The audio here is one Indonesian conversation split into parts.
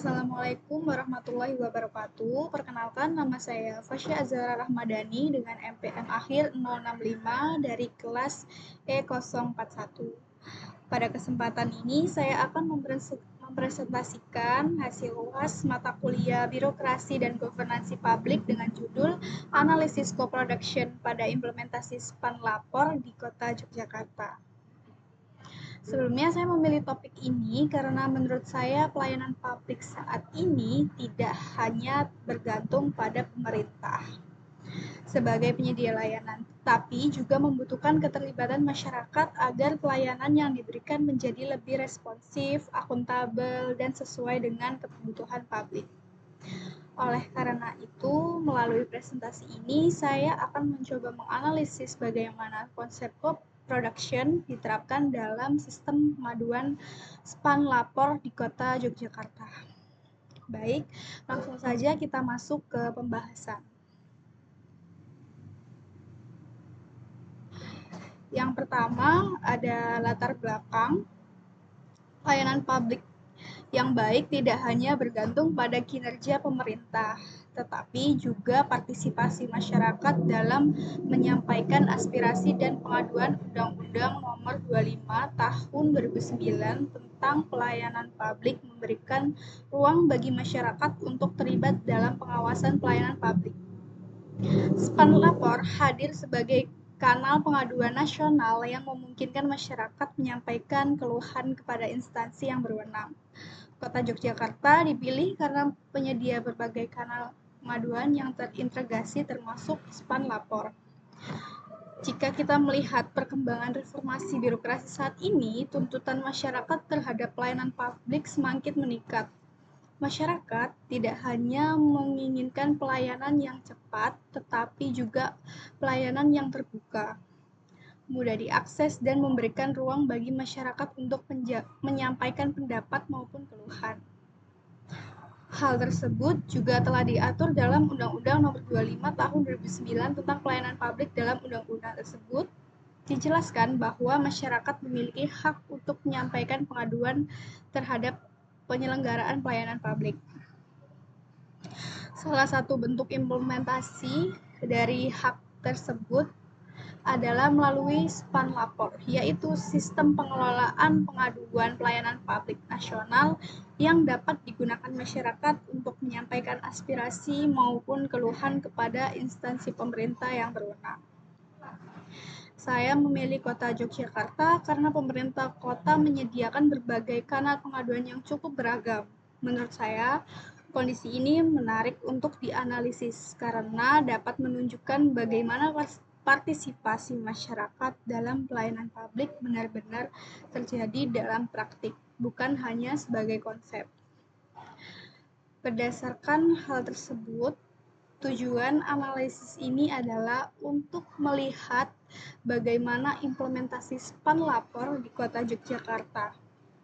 Assalamualaikum warahmatullahi wabarakatuh. Perkenalkan, nama saya Fasya Azhara Rahmadani dengan MPM akhir 065 dari kelas E041. Pada kesempatan ini, saya akan mempresentasikan hasil UAS mata kuliah Birokrasi dan Governansi Publik dengan judul Analisis Co-Production pada Implementasi SPAN Lapor di Kota Yogyakarta. Sebelumnya saya memilih topik ini karena menurut saya pelayanan publik saat ini tidak hanya bergantung pada pemerintah sebagai penyedia layanan, tapi juga membutuhkan keterlibatan masyarakat agar pelayanan yang diberikan menjadi lebih responsif, akuntabel, dan sesuai dengan kebutuhan publik. Oleh karena itu, melalui presentasi ini, saya akan mencoba menganalisis bagaimana konsep production diterapkan dalam sistem pengaduan SPAN lapor di Kota Yogyakarta. Baik, langsung saja kita masuk ke pembahasan. Yang pertama ada latar belakang. Pelayanan publik yang baik tidak hanya bergantung pada kinerja pemerintah, tetapi juga partisipasi masyarakat dalam menyampaikan aspirasi dan pengaduan Undang-Undang Nomor 25 Tahun 2009 tentang pelayanan publik memberikan ruang bagi masyarakat untuk terlibat dalam pengawasan pelayanan publik. SPAN Lapor hadir sebagai kanal pengaduan nasional yang memungkinkan masyarakat menyampaikan keluhan kepada instansi yang berwenang. Kota Yogyakarta dipilih karena penyedia berbagai kanal pengaduan yang terintegrasi termasuk SPAN Lapor. Jika kita melihat perkembangan reformasi birokrasi saat ini, tuntutan masyarakat terhadap pelayanan publik semakin meningkat. Masyarakat tidak hanya menginginkan pelayanan yang cepat, tetapi juga pelayanan yang terbuka, mudah diakses, dan memberikan ruang bagi masyarakat untuk menyampaikan pendapat maupun keluhan. Hal tersebut juga telah diatur dalam Undang-Undang Nomor 25 Tahun 2009 tentang pelayanan publik. Dalam undang-undang tersebut dijelaskan bahwa masyarakat memiliki hak untuk menyampaikan pengaduan terhadap penyelenggaraan pelayanan publik. Salah satu bentuk implementasi dari hak tersebut adalah melalui SPAN Lapor, yaitu sistem pengelolaan pengaduan pelayanan publik nasional yang dapat digunakan masyarakat untuk menyampaikan aspirasi maupun keluhan kepada instansi pemerintah yang berwenang. Saya memilih Kota Yogyakarta karena pemerintah kota menyediakan berbagai kanal pengaduan yang cukup beragam. Menurut saya, kondisi ini menarik untuk dianalisis karena dapat menunjukkan bagaimana partisipasi masyarakat dalam pelayanan publik benar-benar terjadi dalam praktik, bukan hanya sebagai konsep. Berdasarkan hal tersebut, tujuan analisis ini adalah untuk melihat bagaimana implementasi SPAN Lapor di Kota Yogyakarta.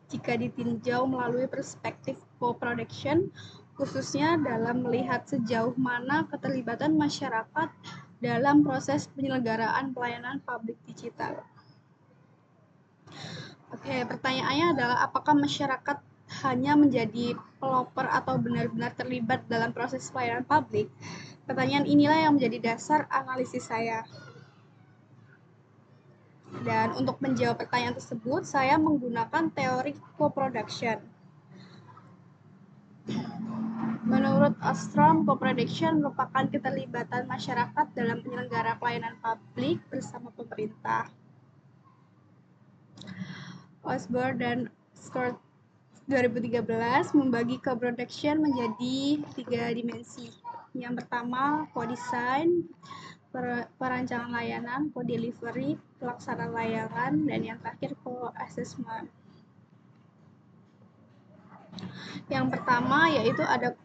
Jika ditinjau melalui perspektif co-production, khususnya dalam melihat sejauh mana keterlibatan masyarakat dalam proses penyelenggaraan pelayanan publik digital. Oke, pertanyaannya adalah apakah masyarakat hanya menjadi pelopor atau benar-benar terlibat dalam proses pelayanan publik? Pertanyaan inilah yang menjadi dasar analisis saya. Dan untuk menjawab pertanyaan tersebut, saya menggunakan teori co-production. Menurut Ostrom, co-production merupakan keterlibatan masyarakat dalam penyelenggara pelayanan publik bersama pemerintah. Osborne dan Scott 2013 membagi co-production menjadi 3 dimensi. Yang pertama, co-design, perancangan layanan, co-delivery, pelaksanaan layanan, dan yang terakhir co-assessment. Yang pertama yaitu ada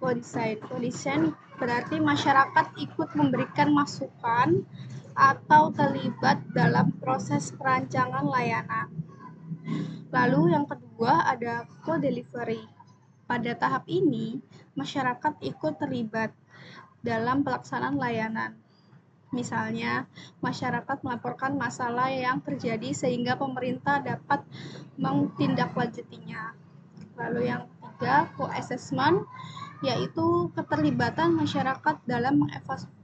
co-design. Co-design berarti masyarakat ikut memberikan masukan atau terlibat dalam proses perancangan layanan. Lalu yang kedua ada co-delivery. Pada tahap ini, masyarakat ikut terlibat dalam pelaksanaan layanan. Misalnya, masyarakat melaporkan masalah yang terjadi sehingga pemerintah dapat mentindaklanjutinya. Lalu yang ketiga ketiga, co-assessment, yaitu keterlibatan masyarakat dalam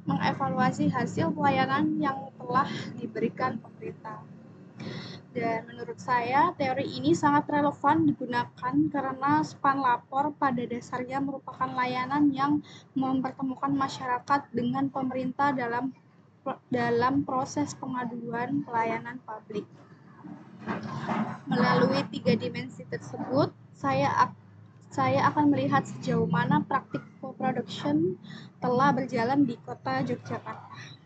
mengevaluasi hasil pelayanan yang telah diberikan pemerintah. Dan menurut saya, teori ini sangat relevan digunakan karena span lapor pada dasarnya merupakan layanan yang mempertemukan masyarakat dengan pemerintah dalam proses pengaduan pelayanan publik. Melalui 3 dimensi tersebut, saya akan melihat sejauh mana praktik co-production telah berjalan di Kota Yogyakarta.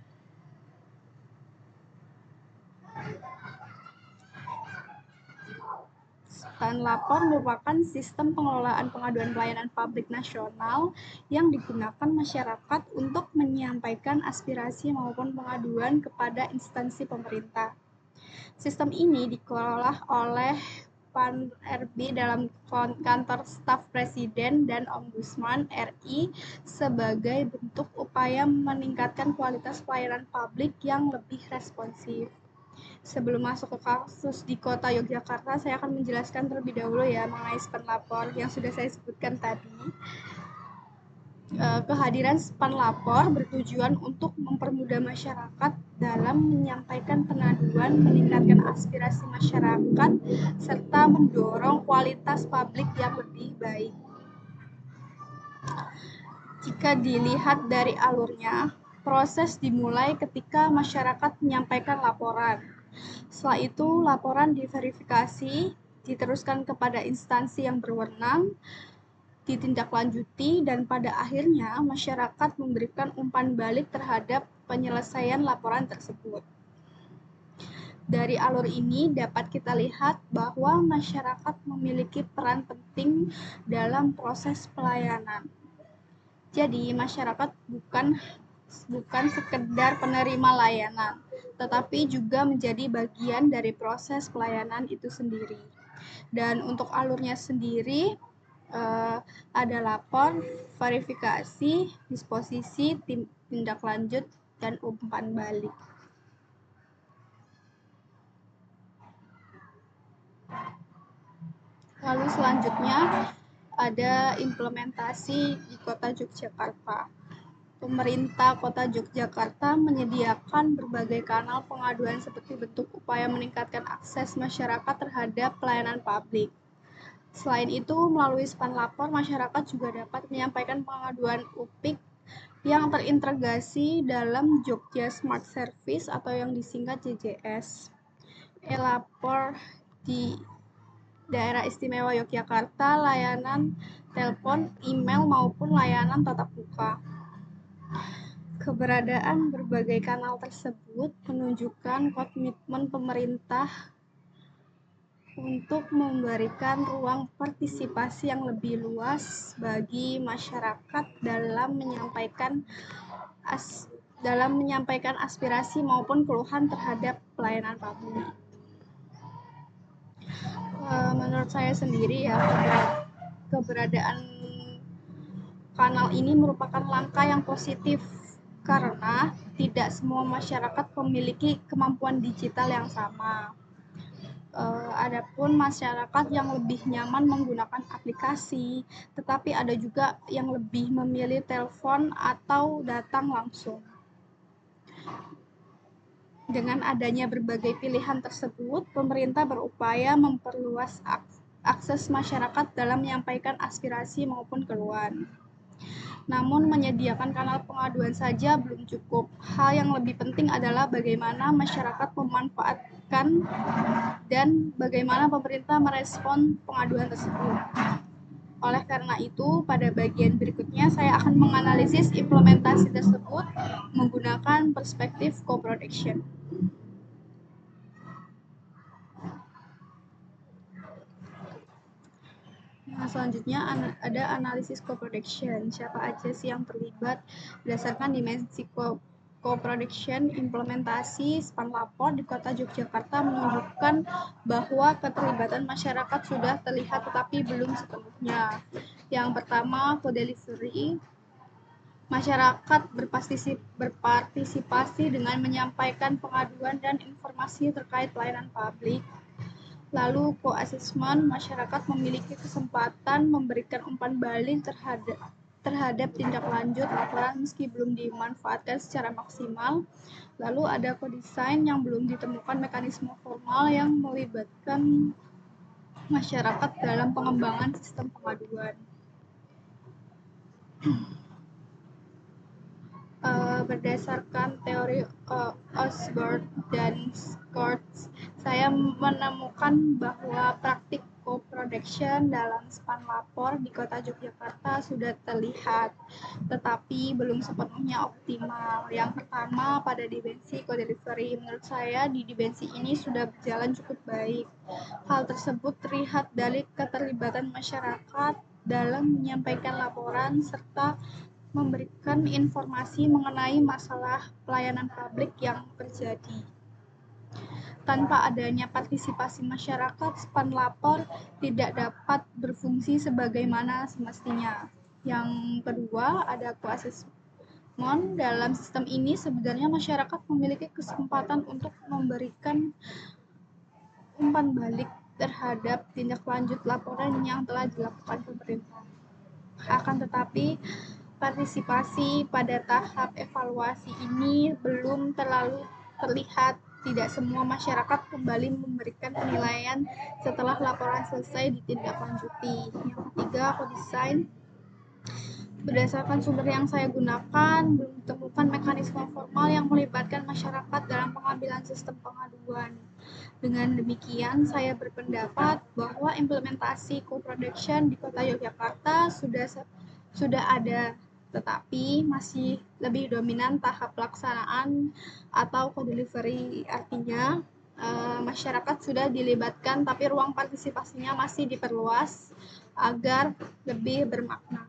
Span lapor merupakan sistem pengelolaan pengaduan pelayanan publik nasional yang digunakan masyarakat untuk menyampaikan aspirasi maupun pengaduan kepada instansi pemerintah. Sistem ini dikelola oleh PAN-RB dalam kantor staf Presiden dan Ombudsman RI sebagai bentuk upaya meningkatkan kualitas pelayanan publik yang lebih responsif. Sebelum masuk ke kasus di Kota Yogyakarta, saya akan menjelaskan terlebih dahulu ya mengenai span lapor yang sudah saya sebutkan tadi. Kehadiran span lapor bertujuan untuk mempermudah masyarakat dalam menyampaikan pengaduan, meningkatkan aspirasi masyarakat, serta mendorong kualitas publik yang lebih baik. Jika dilihat dari alurnya, proses dimulai ketika masyarakat menyampaikan laporan. Setelah itu, laporan diverifikasi, diteruskan kepada instansi yang berwenang, ditindaklanjuti, dan pada akhirnya masyarakat memberikan umpan balik terhadap penyelesaian laporan tersebut. Dari alur ini dapat kita lihat bahwa masyarakat memiliki peran penting dalam proses pelayanan. Jadi, masyarakat bukan sekedar penerima layanan, tetapi juga menjadi bagian dari proses pelayanan itu sendiri. Dan untuk alurnya sendiri, ada lapor, verifikasi, disposisi, tindak lanjut, dan umpan balik. Lalu selanjutnya ada implementasi di Kota Yogyakarta. Pemerintah Kota Yogyakarta menyediakan berbagai kanal pengaduan seperti bentuk upaya meningkatkan akses masyarakat terhadap pelayanan publik. Selain itu, melalui span lapor, masyarakat juga dapat menyampaikan pengaduan UPIK yang terintegrasi dalam Jogja Smart Service atau yang disingkat JJS. E-lapor di Daerah Istimewa Yogyakarta, layanan telepon, email, maupun layanan tatap muka. Keberadaan berbagai kanal tersebut menunjukkan komitmen pemerintah untuk memberikan ruang partisipasi yang lebih luas bagi masyarakat dalam menyampaikan aspirasi maupun keluhan terhadap pelayanan publik. Menurut saya sendiri ya, keberadaan kanal ini merupakan langkah yang positif karena tidak semua masyarakat memiliki kemampuan digital yang sama. Adapun masyarakat yang lebih nyaman menggunakan aplikasi, tetapi ada juga yang lebih memilih telepon atau datang langsung. Dengan adanya berbagai pilihan tersebut, pemerintah berupaya memperluas akses masyarakat dalam menyampaikan aspirasi maupun keluhan. Namun, menyediakan kanal pengaduan saja belum cukup. Hal yang lebih penting adalah bagaimana masyarakat memanfaatkan dan bagaimana pemerintah merespon pengaduan tersebut. Oleh karena itu, pada bagian berikutnya saya akan menganalisis implementasi tersebut menggunakan perspektif co-production. Nah, selanjutnya ada analisis co-production. Siapa aja sih yang terlibat berdasarkan dimensi co-production. Implementasi span lapor di Kota Yogyakarta menunjukkan bahwa keterlibatan masyarakat sudah terlihat tetapi belum sepenuhnya. Yang pertama, co-delivery. Masyarakat berpartisipasi dengan menyampaikan pengaduan dan informasi terkait pelayanan publik. Lalu co-assessment, masyarakat memiliki kesempatan memberikan umpan balik terhadap tindak lanjut laporan meski belum dimanfaatkan secara maksimal. Lalu ada co-design yang belum ditemukan mekanisme formal yang melibatkan masyarakat dalam pengembangan sistem pengaduan. Berdasarkan teori Osborne dan Schwartz, saya menemukan bahwa praktik co-production dalam span lapor di Kota Yogyakarta sudah terlihat, tetapi belum sepenuhnya optimal. Yang pertama, pada dimensi co-delivery. Menurut saya, di dimensi ini sudah berjalan cukup baik. Hal tersebut terlihat dari keterlibatan masyarakat dalam menyampaikan laporan serta memberikan informasi mengenai masalah pelayanan publik yang terjadi. Tanpa adanya partisipasi masyarakat, span lapor tidak dapat berfungsi sebagaimana semestinya. Yang kedua, ada co-assessment. Dalam sistem ini sebenarnya masyarakat memiliki kesempatan untuk memberikan umpan balik terhadap tindak lanjut laporan yang telah dilakukan pemerintah. Akan tetapi, partisipasi pada tahap evaluasi ini belum terlalu terlihat. Tidak semua masyarakat kembali memberikan penilaian setelah laporan selesai ditindaklanjuti. Yang ketiga, co-design. Berdasarkan sumber yang saya gunakan, belum ditemukan mekanisme formal yang melibatkan masyarakat dalam pengambilan sistem pengaduan. Dengan demikian, saya berpendapat bahwa implementasi co-production di Kota Yogyakarta sudah ada, tetapi masih lebih dominan tahap pelaksanaan atau co-delivery. Artinya, masyarakat sudah dilibatkan, tapi ruang partisipasinya masih diperluas agar lebih bermakna.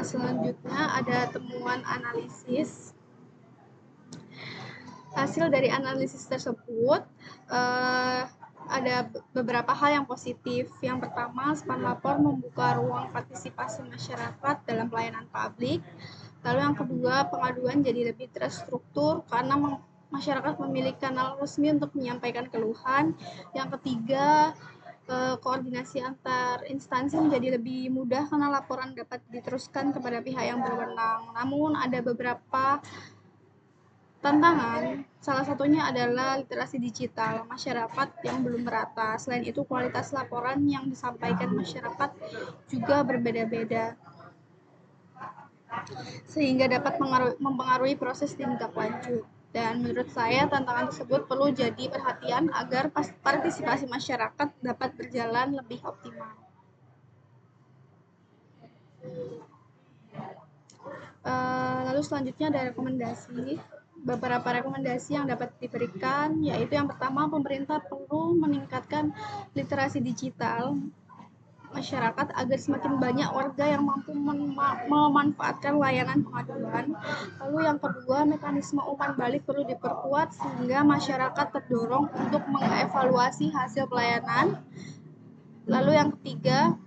Selanjutnya ada temuan analisis. Hasil dari analisis tersebut ada beberapa hal yang positif. Yang pertama, span lapor membuka ruang partisipasi masyarakat dalam pelayanan publik. Lalu yang kedua, pengaduan jadi lebih terstruktur karena masyarakat memiliki kanal resmi untuk menyampaikan keluhan. Yang ketiga, koordinasi antar instansi menjadi lebih mudah karena laporan dapat diteruskan kepada pihak yang berwenang. Namun ada beberapa tantangan, salah satunya adalah literasi digital masyarakat yang belum merata. Selain itu, kualitas laporan yang disampaikan masyarakat juga berbeda-beda, sehingga dapat mempengaruhi proses tindak lanjut. Dan menurut saya, tantangan tersebut perlu jadi perhatian agar partisipasi masyarakat dapat berjalan lebih optimal. Lalu selanjutnya ada rekomendasi. Beberapa rekomendasi yang dapat diberikan, yaitu yang pertama, pemerintah perlu meningkatkan literasi digital masyarakat agar semakin banyak warga yang mampu memanfaatkan layanan pengaduan. Lalu yang kedua, mekanisme umpan balik perlu diperkuat sehingga masyarakat terdorong untuk mengevaluasi hasil pelayanan. Lalu yang ketiga,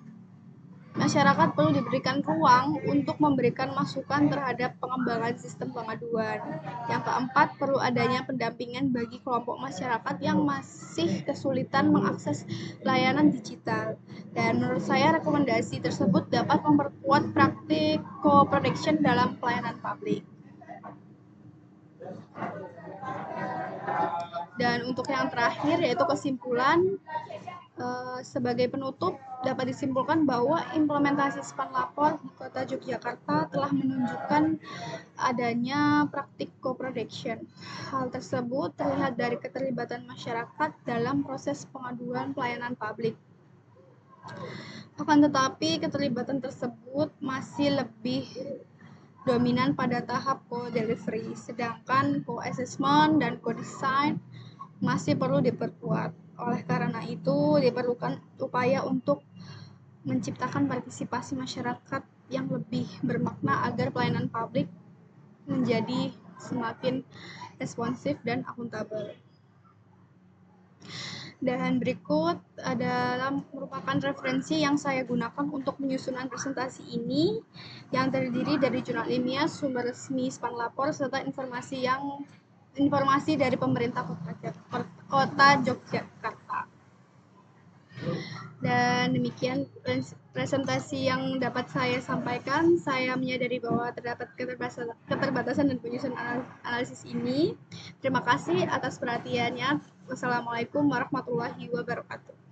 masyarakat perlu diberikan ruang untuk memberikan masukan terhadap pengembangan sistem pengaduan. Yang keempat, perlu adanya pendampingan bagi kelompok masyarakat yang masih kesulitan mengakses layanan digital. Dan menurut saya, rekomendasi tersebut dapat memperkuat praktik co-production dalam pelayanan publik. Dan untuk yang terakhir, yaitu kesimpulan. Sebagai penutup, dapat disimpulkan bahwa implementasi span lapor di Kota Yogyakarta telah menunjukkan adanya praktik co-production. Hal tersebut terlihat dari keterlibatan masyarakat dalam proses pengaduan pelayanan publik. Akan tetapi, keterlibatan tersebut masih lebih dominan pada tahap co-delivery, sedangkan co-assessment dan co-design masih perlu diperkuat. Oleh karena itu, diperlukan upaya untuk menciptakan partisipasi masyarakat yang lebih bermakna agar pelayanan publik menjadi semakin responsif dan akuntabel. Dan berikut adalah merupakan referensi yang saya gunakan untuk penyusunan presentasi ini. yang terdiri dari jurnal ilmiah, sumber resmi, spang lapor, serta informasi dari pemerintah Kota Yogyakarta. Dan demikian presentasi yang dapat saya sampaikan. Saya menyadari bahwa terdapat keterbatasan dan penyusunan analisis ini. Terima kasih atas perhatiannya. Wassalamualaikum warahmatullahi wabarakatuh.